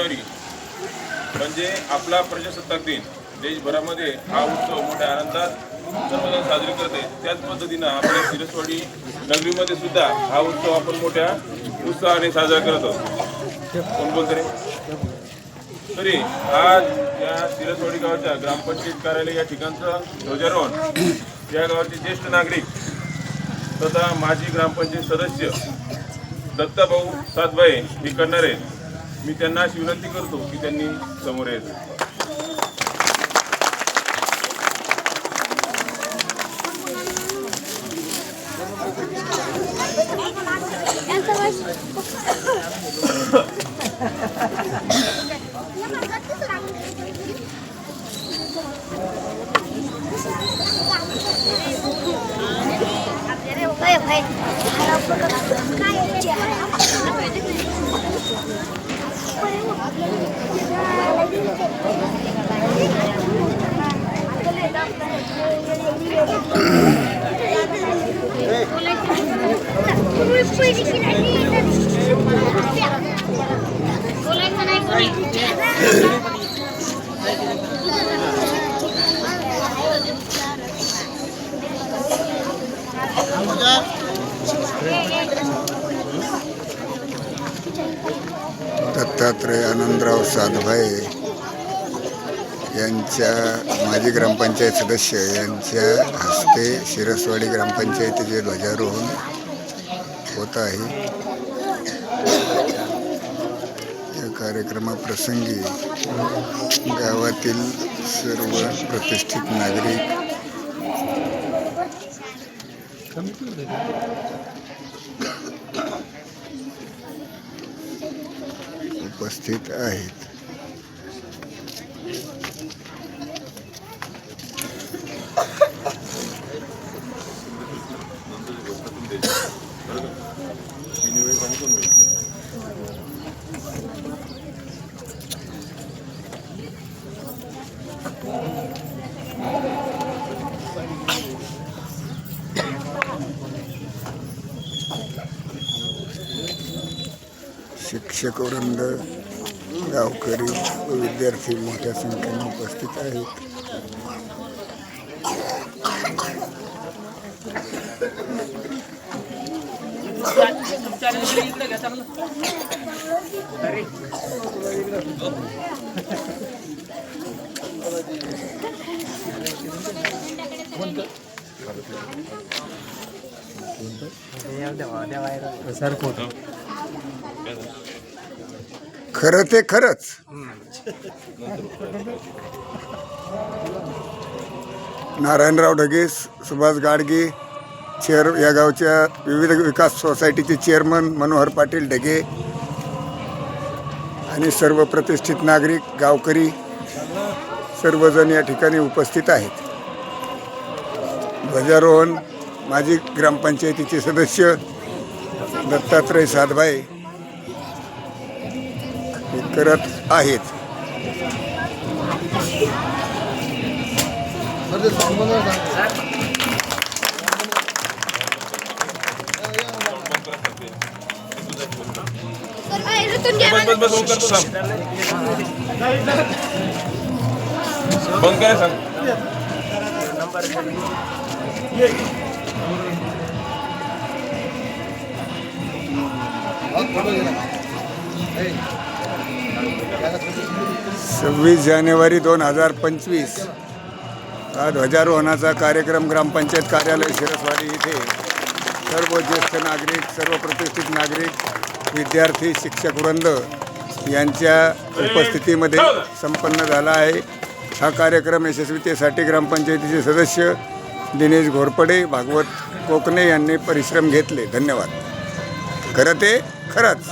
म्हणजे आपला प्रजासत्ताक दिन देशभरामध्ये हा उत्सव मोठ्या आनंदात सर्वजण साजरी करते। त्याच पद्धतीनं आपल्या शिरसवाडी नगरीमध्ये सुद्धा हा उत्सव आपण मोठ्या उत्साहाने साजरा करतो। कोण बोलते रे? तरी आज या शिरसवाडी गावाच्या ग्रामपंचायत कार्यालय या ठिकाणचं ध्वजारोहण या गावाचे ज्येष्ठ नागरिक तथा माजी ग्रामपंचायत सदस्य दत्ताभाऊ सातभाई हे करणार आहेत। मी त्यांना अशी विनंती करतो की त्यांनी समोर यायचं। दत्तात्रय आनंदराव सातभाई यांच्या माजी ग्रामपंचायत सदस्य यांच्या हस्ते शिरसवाडी ग्रामपंचायतीचे ध्वजारोहण होत आहे। या कार्यक्रमाप्रसंगी गावातील सर्व प्रतिष्ठित नागरिक उपस्थित आहेत। शिक्षक वृंद, गावकरी व विद्यार्थी मोठ्या संख्येने उपस्थित आहेत। खरं ते खरंच नारायणराव ढगे, सुभाष गाडगे या गावच्या विविध विकास सोसायटीचे चेअरमन मनोहर पाटील ढगे आणि सर्व प्रतिष्ठित नागरिक, गावकरी सर्वजण या ठिकाणी उपस्थित आहेत। ध्वजारोहण माजी ग्रामपंचायतीचे सदस्य दत्तात्रय सातभाई करत आहेत। बंद काय सांग सव्वीस जानेवारी 2025 हा ध्वजारोहणाचा कार्यक्रम ग्रामपंचायत कार्यालय शिरसवाडी येथे सर्व ज्येष्ठ नागरिक, सर्व प्रतिष्ठित नागरिक, विद्यार्थी, शिक्षक वृंद यांच्या उपस्थितीमध्ये संपन्न झाला आहे। हा कार्यक्रम यशस्वीतेसाठी ग्रामपंचायतीचे सदस्य दिनेश घोरपडे, भागवत कोकणे यांनी परिश्रम घेतले। धन्यवाद। खरं ते खरंच।